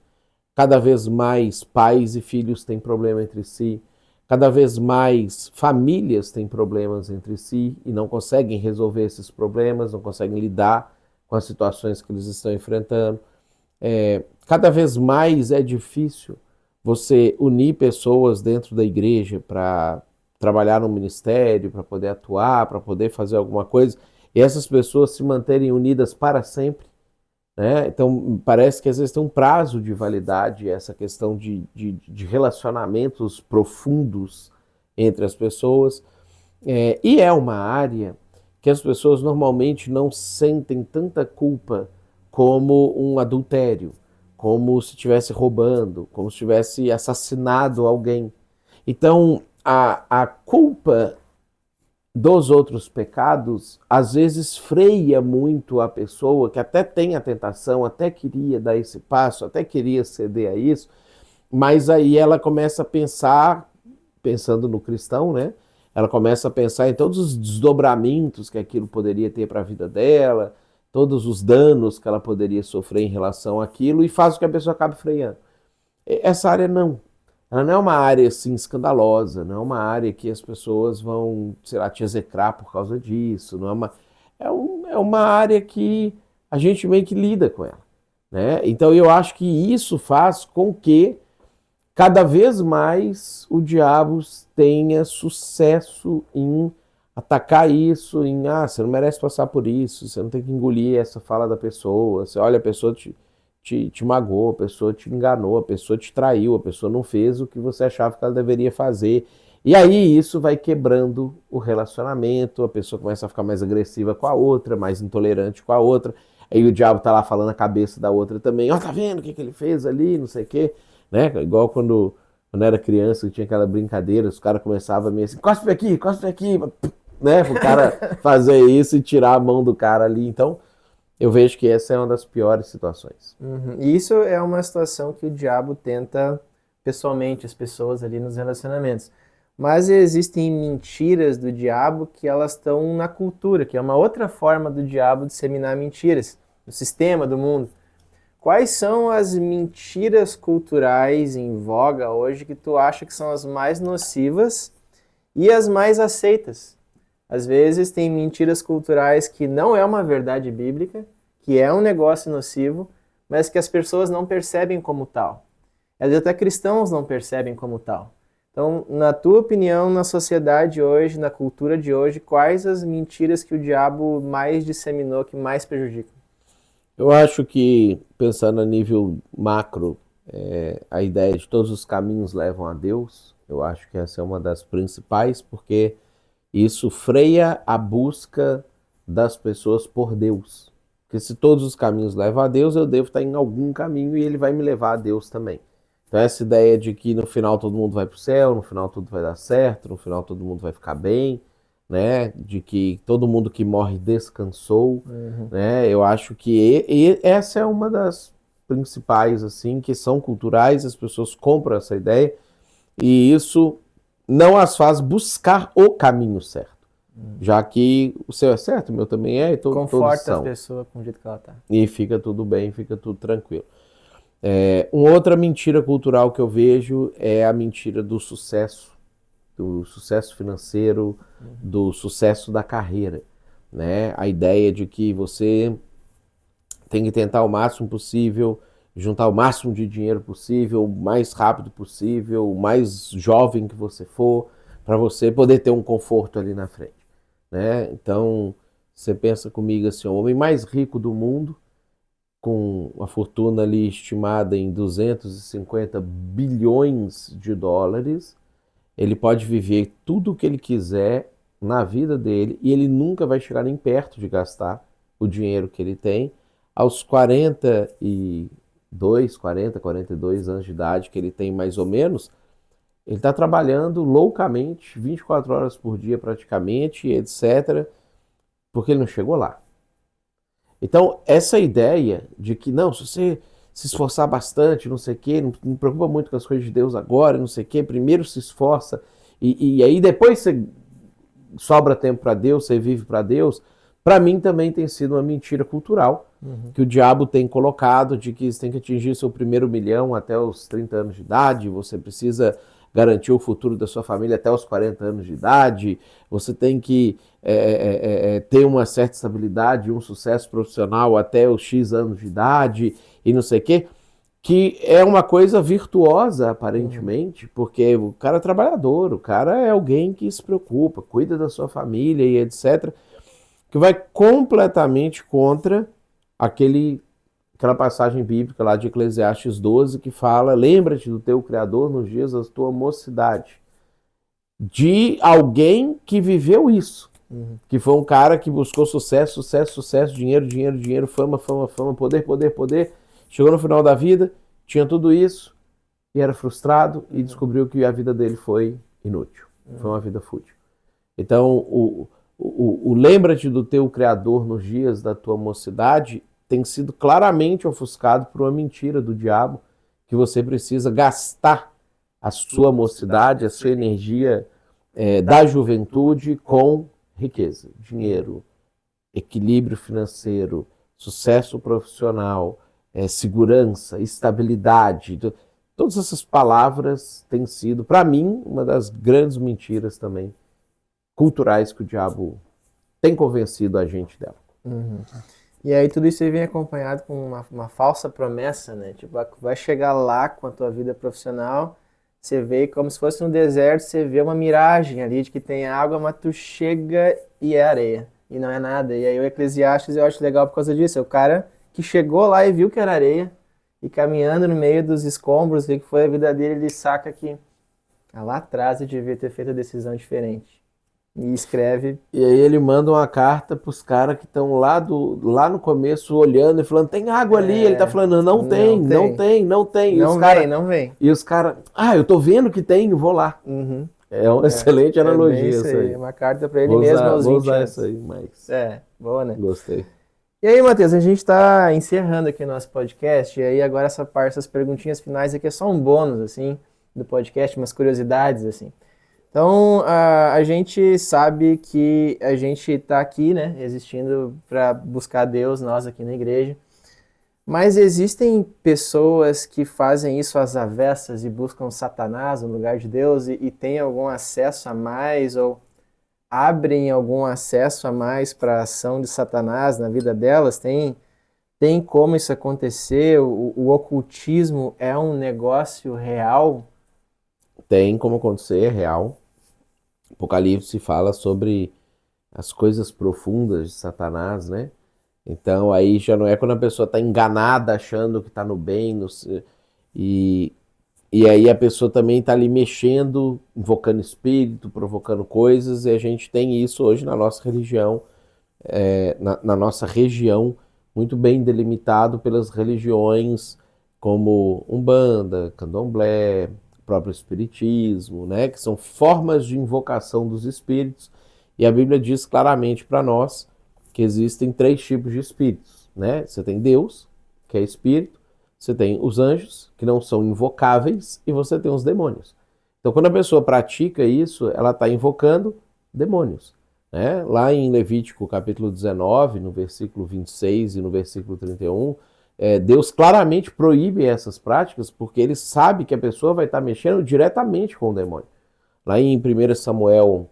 cada vez mais pais e filhos têm problema entre si, cada vez mais famílias têm problemas entre si e não conseguem resolver esses problemas, não conseguem lidar com as situações que eles estão enfrentando. Cada vez mais é difícil você unir pessoas dentro da igreja para trabalhar no ministério, para poder atuar, para poder fazer alguma coisa, e essas pessoas se manterem unidas para sempre, né? Então, parece que às vezes tem um prazo de validade essa questão de relacionamentos profundos entre as pessoas. E é uma área que as pessoas normalmente não sentem tanta culpa como um adultério, como se estivesse roubando, como se tivesse assassinado alguém. Então, a culpa dos outros pecados, às vezes freia muito a pessoa que até tem a tentação, até queria dar esse passo, até queria ceder a isso, mas aí ela começa a pensar, pensando no cristão, né? Ela começa a pensar em todos os desdobramentos que aquilo poderia ter para a vida dela, todos os danos que ela poderia sofrer em relação àquilo e faz com que a pessoa acabe freando. Essa área não. Ela não é uma área assim escandalosa, não é uma área que as pessoas vão, sei lá, te execrar por causa disso, não é uma é uma área que a gente meio que lida com ela, né? Então eu acho que isso faz com que cada vez mais o diabo tenha sucesso em atacar isso, em você não merece passar por isso, você não tem que engolir essa fala da pessoa, você olha, a pessoa te magoou, a pessoa te enganou, a pessoa te traiu, a pessoa não fez o que você achava que ela deveria fazer. E aí isso vai quebrando o relacionamento, a pessoa começa a ficar mais agressiva com a outra, mais intolerante com a outra, aí o diabo tá lá falando a cabeça da outra também, tá vendo o que ele fez ali, não sei o quê, né? Igual quando era criança, tinha aquela brincadeira, os caras começavam meio assim, cospe aqui, né? O cara fazer isso e tirar a mão do cara ali, então eu vejo que essa é uma das piores situações. E isso é uma situação que o diabo tenta pessoalmente, as pessoas ali nos relacionamentos. Mas existem mentiras do diabo que elas estão na cultura, que é uma outra forma do diabo disseminar mentiras, no sistema do mundo. Quais são as mentiras culturais em voga hoje que tu acha que são as mais nocivas e as mais aceitas? Às vezes tem mentiras culturais que não é uma verdade bíblica, que é um negócio nocivo, mas que as pessoas não percebem como tal. Às vezes até cristãos não percebem como tal. Então, na tua opinião, na sociedade hoje, na cultura de hoje, quais as mentiras que o diabo mais disseminou, que mais prejudicam? Eu acho que, pensando a nível macro, a ideia de todos os caminhos levam a Deus, eu acho que essa é uma das principais, porque isso freia a busca das pessoas por Deus. Porque se todos os caminhos levam a Deus, eu devo estar em algum caminho e ele vai me levar a Deus também. Então essa ideia de que no final todo mundo vai para o céu, no final tudo vai dar certo, no final todo mundo vai ficar bem, né? De que todo mundo que morre descansou, né? Eu acho que essa é uma das principais, assim, que são culturais, as pessoas compram essa ideia e isso não as faz buscar o caminho certo. Já que o seu é certo, o meu também é, e todos Conforta a são. pessoa com o jeito que ela está. E fica tudo bem, fica tudo tranquilo. Uma outra mentira cultural que eu vejo é a mentira do sucesso financeiro, do sucesso da carreira, né? A ideia de que você tem que tentar o máximo possível, juntar o máximo de dinheiro possível, o mais rápido possível, o mais jovem que você for, para você poder ter um conforto ali na frente, né? Então, você pensa comigo assim, o homem mais rico do mundo, com uma fortuna ali estimada em 250 bilhões de dólares, ele pode viver tudo o que ele quiser na vida dele e ele nunca vai chegar nem perto de gastar o dinheiro que ele tem aos 42 anos de idade que ele tem mais ou menos. Ele está trabalhando loucamente, 24 horas por dia praticamente, etc., porque ele não chegou lá. Então, essa ideia de que, não, se você se esforçar bastante, não sei o quê, não me preocupa muito com as coisas de Deus agora, não sei o quê, primeiro se esforça, e aí depois você sobra tempo para Deus, você vive para Deus. Para mim também tem sido uma mentira cultural que o diabo tem colocado de que você tem que atingir seu primeiro milhão até os 30 anos de idade, você precisa garantir o futuro da sua família até os 40 anos de idade, você tem que ter uma certa estabilidade, um sucesso profissional até os X anos de idade e não sei o quê, que é uma coisa virtuosa, aparentemente, porque o cara é trabalhador, o cara é alguém que se preocupa, cuida da sua família e etc., que vai completamente contra aquela passagem bíblica lá de Eclesiastes 12, que fala, lembra-te do teu Criador nos dias da tua mocidade, de alguém que viveu isso, que foi um cara que buscou sucesso, sucesso, sucesso, dinheiro, dinheiro, dinheiro, fama, fama, fama, poder, poder, poder, chegou no final da vida, tinha tudo isso, e era frustrado, e descobriu que a vida dele foi inútil, foi uma vida fútil. Então, o lembra-te do teu Criador nos dias da tua mocidade tem sido claramente ofuscado por uma mentira do diabo, que você precisa gastar a sua mocidade, a sua energia da juventude com riqueza, dinheiro, equilíbrio financeiro, sucesso profissional, segurança, estabilidade. Todas essas palavras têm sido, para mim, uma das grandes mentiras também culturais que o diabo tem convencido a gente dela. E aí tudo isso aí vem acompanhado com uma falsa promessa, né? Tipo, vai chegar lá com a tua vida profissional, você vê como se fosse no deserto, você vê uma miragem ali de que tem água, mas tu chega e é areia, e não é nada. E aí o Eclesiastes eu acho legal por causa disso, é o cara que chegou lá e viu que era areia, e caminhando no meio dos escombros, vê que foi a vida dele, ele saca que lá atrás ele devia ter feito a decisão diferente. E escreve. E aí ele manda uma carta pros caras que estão lá no começo olhando e falando, tem água ali. Ele tá falando, não tem. Não vem. E os caras, eu tô vendo que tem, vou lá. É uma excelente analogia isso aí. É uma carta para ele mesmo aos 20 Vou usar anos. essa aí, mas... Boa, né? Gostei. E aí, Matheus, a gente tá encerrando aqui o nosso podcast, e aí agora essas perguntinhas finais aqui é só um bônus, assim, do podcast, umas curiosidades, assim. Então, a gente sabe que a gente está aqui, né, existindo para buscar Deus, nós aqui na igreja, mas existem pessoas que fazem isso às avessas e buscam Satanás no lugar de Deus e têm algum acesso a mais ou abrem algum acesso a mais para a ação de Satanás na vida delas? Tem como isso acontecer? O ocultismo é um negócio real? Tem como acontecer, é real. Apocalipse fala sobre as coisas profundas de Satanás, né? Então aí já não é quando a pessoa está enganada, achando que está no bem, e aí a pessoa também está ali mexendo, invocando espírito, provocando coisas, e a gente tem isso hoje na nossa religião, na nossa região, muito bem delimitado pelas religiões como Umbanda, Candomblé, próprio espiritismo, né, que são formas de invocação dos espíritos, e a Bíblia diz claramente para nós que existem 3 tipos de espíritos, né? Você tem Deus, que é espírito, você tem os anjos, que não são invocáveis, e você tem os demônios. Então, quando a pessoa pratica isso, ela está invocando demônios, né? Lá em Levítico, capítulo 19, no versículo 26 e no versículo 31, Deus claramente proíbe essas práticas porque ele sabe que a pessoa vai estar mexendo diretamente com o demônio. Lá em 1 Samuel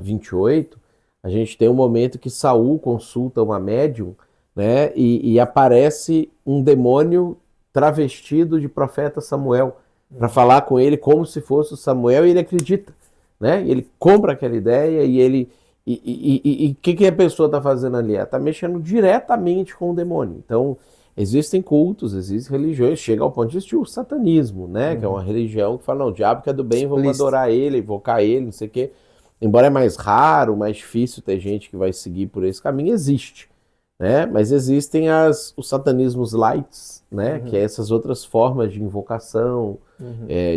28, a gente tem um momento que Saul consulta uma médium, né, e aparece um demônio travestido de profeta Samuel para falar com ele como se fosse o Samuel, e ele acredita, né? Ele compra aquela ideia e ele... E o que a pessoa está fazendo ali? Ela está mexendo diretamente com o demônio. Então, existem cultos, existem religiões, chega ao ponto de existir o satanismo, né? Que é uma religião que fala, não, o diabo que é do bem, vamos adorar ele, invocar ele, não sei o quê. Embora é mais raro, mais difícil ter gente que vai seguir por esse caminho, existe, né? Mas existem os satanismos lights, né? Que é essas outras formas de invocação,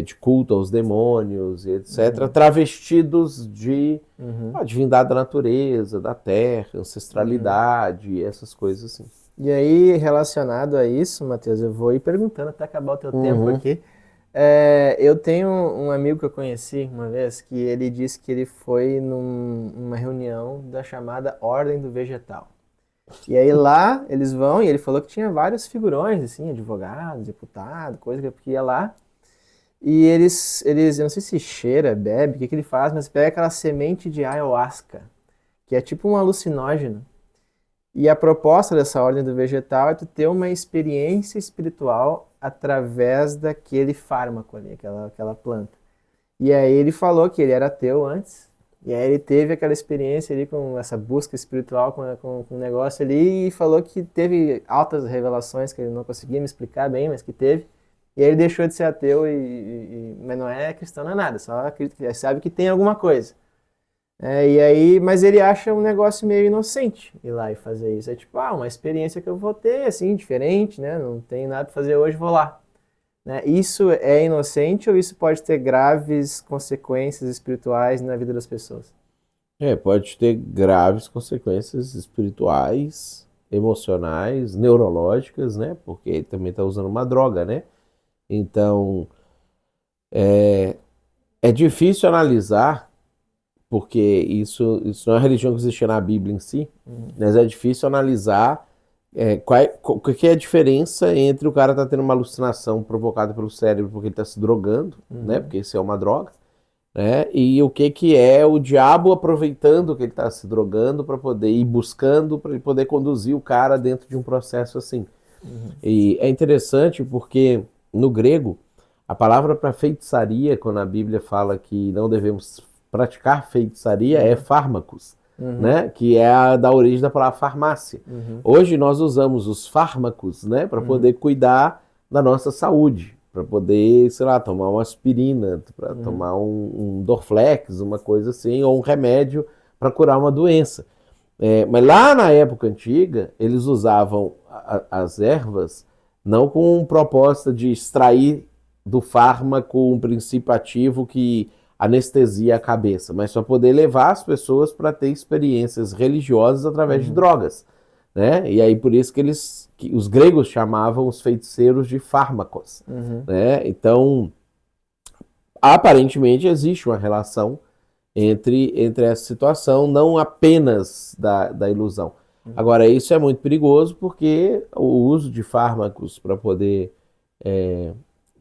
de culto aos demônios, e etc., travestidos de a divindade da natureza, da terra, ancestralidade, essas coisas assim. E aí, relacionado a isso, Matheus, eu vou ir perguntando até acabar o teu tempo aqui. Eu tenho um amigo que eu conheci uma vez que ele disse que ele foi numa reunião da chamada Ordem do Vegetal. E aí lá eles vão, e ele falou que tinha vários figurões, assim, advogado, deputado, coisa que ia lá. E eu não sei se cheira, bebe, o que ele faz, mas pega aquela semente de ayahuasca, que é tipo um alucinógeno. E a proposta dessa ordem do vegetal é tu ter uma experiência espiritual através daquele fármaco ali, aquela planta. E aí ele falou que ele era ateu antes, e aí ele teve aquela experiência ali com essa busca espiritual, com o negócio ali, e falou que teve altas revelações que ele não conseguia me explicar bem, mas que teve. E aí ele deixou de ser ateu, mas não é cristão, não é nada, só acredita, sabe que tem alguma coisa. E aí, mas ele acha um negócio meio inocente ir lá e fazer isso. É tipo, uma experiência que eu vou ter, assim, diferente, né? Não tem nada para fazer hoje, vou lá. Né? Isso é inocente ou isso pode ter graves consequências espirituais na vida das pessoas? Pode ter graves consequências espirituais, emocionais, neurológicas, né? Porque ele também está usando uma droga, né? Então, é difícil analisar, porque isso não é uma religião que existe na Bíblia em si, mas é difícil analisar o que é a diferença entre o cara estar tendo uma alucinação provocada pelo cérebro porque ele está se drogando, né? Porque isso é uma droga, né? E o que é o diabo aproveitando que ele está se drogando para poder ir buscando, para ele poder conduzir o cara dentro de um processo assim. E é interessante porque no grego, a palavra para feitiçaria, quando a Bíblia fala que não devemos praticar feitiçaria, é fármacos, né? Que é da origem da palavra farmácia. Hoje nós usamos os fármacos, né? Para poder cuidar da nossa saúde, para poder, sei lá, tomar uma aspirina, para tomar um Dorflex, uma coisa assim, ou um remédio para curar uma doença. Mas lá na época antiga, eles usavam as ervas não com proposta de extrair do fármaco um princípio ativo que anestesia a cabeça, mas para poder levar as pessoas para ter experiências religiosas através de drogas, né? E aí por isso que os gregos chamavam os feiticeiros de fármacos, né? Então, aparentemente existe uma relação entre essa situação, não apenas da ilusão. Agora, isso é muito perigoso porque o uso de fármacos para poder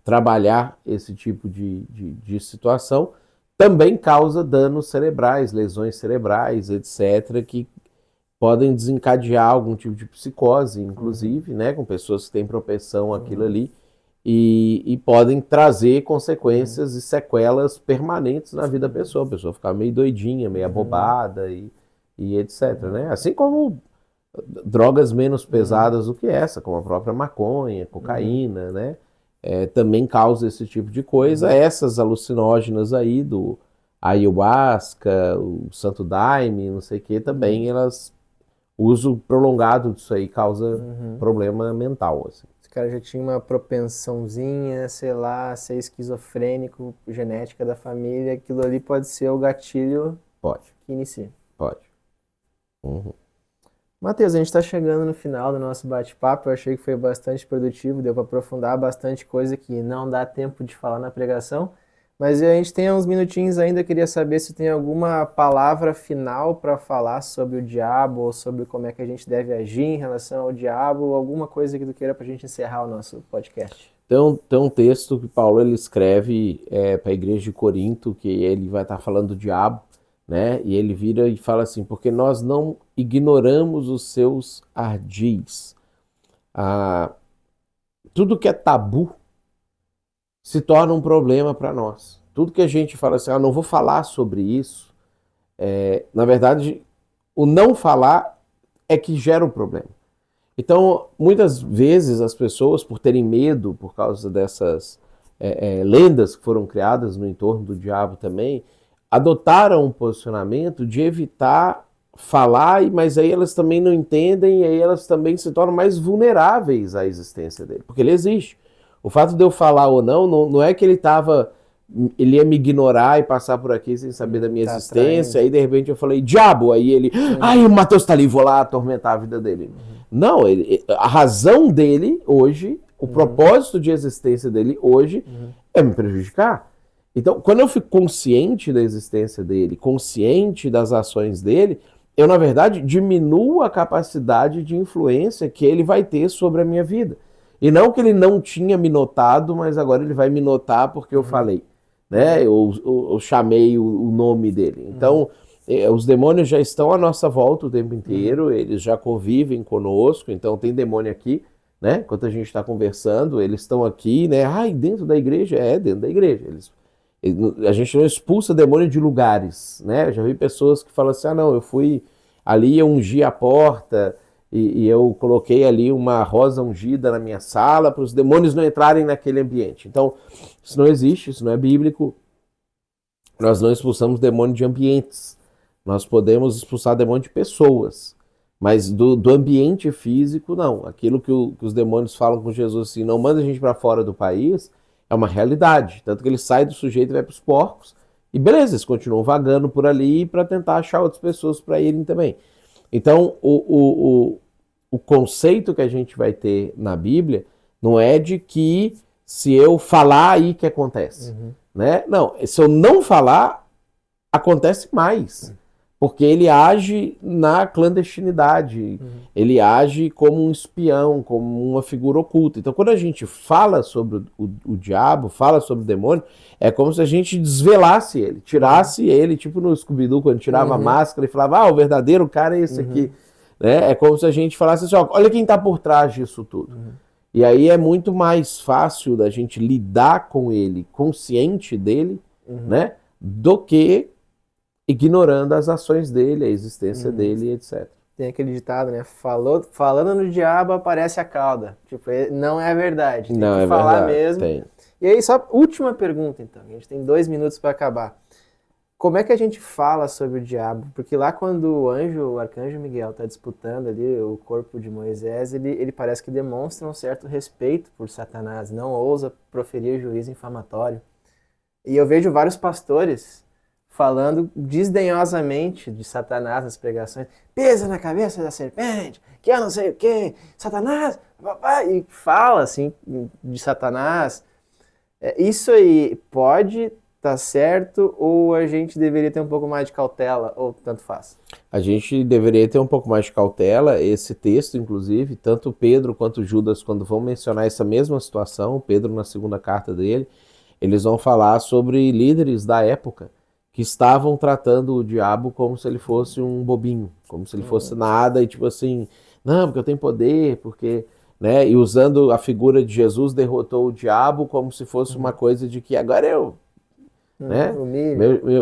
trabalhar esse tipo de situação também causa danos cerebrais, lesões cerebrais, etc., que podem desencadear algum tipo de psicose, inclusive, né, com pessoas que têm propensão àquilo ali, e podem trazer consequências e sequelas permanentes na vida da pessoa. A pessoa ficar meio doidinha, meio abobada e etc., né? Assim como drogas menos pesadas do que essa, como a própria maconha, cocaína, né? Também causa esse tipo de coisa. Essas alucinógenas aí do ayahuasca, o santo daime, não sei o que, também elas, o uso prolongado disso aí causa problema mental, assim. Esse cara já tinha uma propensãozinha, sei lá, a ser esquizofrênico, genética da família, aquilo ali pode ser o gatilho que inicia. Pode. Matheus, a gente está chegando no final do nosso bate-papo. Eu achei que foi bastante produtivo, deu para aprofundar bastante coisa que não dá tempo de falar na pregação. Mas a gente tem uns minutinhos ainda, eu queria saber se tem alguma palavra final para falar sobre o diabo, ou sobre como é que a gente deve agir em relação ao diabo, ou alguma coisa que tu queira para a gente encerrar o nosso podcast. Tem um texto que Paulo ele escreve para a igreja de Corinto, que ele vai estar falando do diabo, né? E ele vira e fala assim, porque nós não ignoramos os seus ardis. Tudo que é tabu se torna um problema para nós. Tudo que a gente fala assim, não vou falar sobre isso, na verdade, o não falar é que gera o problema. Então, muitas vezes as pessoas, por terem medo, por causa dessas lendas que foram criadas no entorno do diabo também, adotaram um posicionamento de evitar falar, mas aí elas também não entendem, e aí elas também se tornam mais vulneráveis à existência dele, porque ele existe. O fato de eu falar ou não é que ele ia me ignorar e passar por aqui sem saber da minha existência, aí de repente eu falei, diabo, aí ele, o Matheus tá ali, vou lá atormentar a vida dele. Não, a razão dele hoje, o propósito de existência dele hoje é me prejudicar. Então, quando eu fico consciente da existência dele, consciente das ações dele, eu, na verdade, diminuo a capacidade de influência que ele vai ter sobre a minha vida. E não que ele não tinha me notado, mas agora ele vai me notar porque eu falei, né? Eu chamei o nome dele. Então, os demônios já estão à nossa volta o tempo inteiro, eles já convivem conosco, então tem demônio aqui, né? Enquanto a gente está conversando, eles estão aqui, né? Ai, dentro da igreja? É, dentro da igreja. A gente não expulsa demônio de lugares, né? Eu já vi pessoas que falam assim, não, eu fui ali, eu ungi a porta e eu coloquei ali uma rosa ungida na minha sala para os demônios não entrarem naquele ambiente. Então, isso não existe, isso não é bíblico. Nós não expulsamos demônio de ambientes. Nós podemos expulsar demônio de pessoas, mas do ambiente físico, não. Aquilo que os demônios falam com Jesus assim, não manda a gente para fora do país, é uma realidade. Tanto que ele sai do sujeito e vai para os porcos, e beleza, eles continuam vagando por ali para tentar achar outras pessoas para irem também. Então, o conceito que a gente vai ter na Bíblia não é de que se eu falar aí que acontece. Né? Não, se eu não falar, acontece mais. Porque ele age na clandestinidade, ele age como um espião, como uma figura oculta. Então, quando a gente fala sobre o diabo, fala sobre o demônio, é como se a gente desvelasse ele, tirasse ele, tipo no Scooby-Doo, quando tirava a máscara e falava, o verdadeiro cara é esse aqui. Né? É como se a gente falasse assim, olha quem está por trás disso tudo. E aí é muito mais fácil da gente lidar com ele, consciente dele, né, do que ignorando as ações dele, a existência dele, etc. Tem aquele ditado, né? Falando no diabo aparece a cauda. Tipo, não é verdade. Tem não que é falar verdade, mesmo. tem. E aí, só última pergunta, então. A gente tem 2 minutos para acabar. Como é que a gente fala sobre o diabo? Porque lá quando o arcanjo Miguel está disputando ali o corpo de Moisés, ele parece que demonstra um certo respeito por Satanás, não ousa proferir juízo infamatório. E eu vejo vários pastores falando desdenhosamente de Satanás nas pregações. Pisa na cabeça da serpente, que eu não sei o quê, Satanás, papai, e fala assim de Satanás. Isso aí pode estar certo ou a gente deveria ter um pouco mais de cautela, ou tanto faz? A gente deveria ter um pouco mais de cautela. Esse texto, inclusive, tanto Pedro quanto Judas, quando vão mencionar essa mesma situação, Pedro na segunda carta dele, eles vão falar sobre líderes da época que estavam tratando o diabo como se ele fosse um bobinho, como se ele fosse nada e tipo assim, não, porque eu tenho poder, porque, né, e usando a figura de Jesus derrotou o diabo como se fosse uma coisa de que agora eu, né,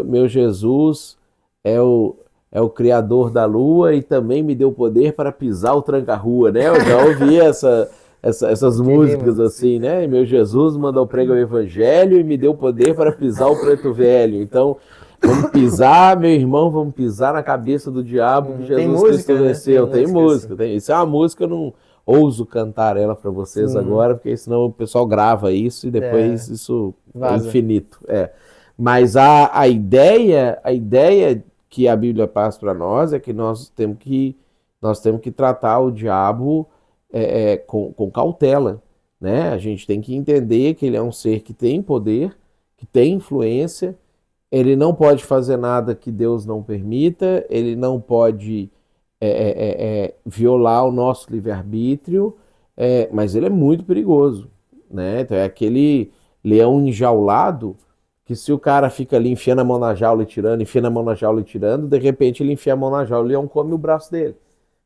meu Jesus é o criador da lua e também me deu poder para pisar o tranca-rua, né? Eu já ouvi essas músicas assim, né? Meu Jesus mandou pregar o evangelho e me deu poder para pisar o preto velho. Então, vamos pisar, meu irmão, vamos pisar na cabeça do diabo que Jesus Cristo venceu. Tem música. Isso é uma música, eu não ouso cantar ela para vocês agora, porque senão o pessoal grava isso e depois isso vaza. É infinito. Mas a ideia que a Bíblia passa para nós é que nós temos que tratar o diabo com cautela, né? A gente tem que entender que ele é um ser que tem poder, que tem influência, ele não pode fazer nada que Deus não permita, ele não pode violar o nosso livre-arbítrio, mas ele é muito perigoso, né? Então é aquele leão enjaulado que se o cara fica ali enfiando a mão na jaula e tirando, enfiando a mão na jaula e tirando, de repente ele enfia a mão na jaula e o leão come o braço dele.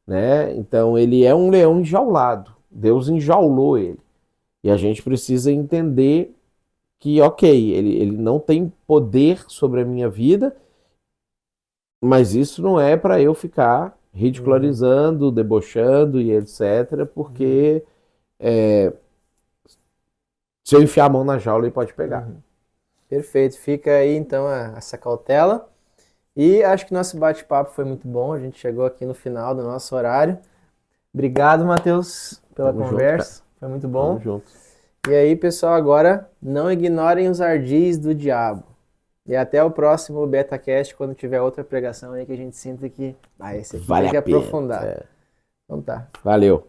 Né? Então ele é um leão enjaulado. Deus enjaulou ele. E a gente precisa entender que, ok, ele não tem poder sobre a minha vida, mas isso não é para eu ficar ridicularizando, debochando e etc, porque se eu enfiar a mão na jaula ele pode pegar. Perfeito. Fica aí então essa cautela. E acho que nosso bate-papo foi muito bom. A gente chegou aqui no final do nosso horário. Obrigado, Matheus, pela conversa. Foi muito bom. Tamo junto. E aí, pessoal, agora não ignorem os ardis do diabo. E até o próximo BetaCast, quando tiver outra pregação aí que a gente sinta que esse aqui vale tem que a pena. aprofundar. Então tá. Valeu.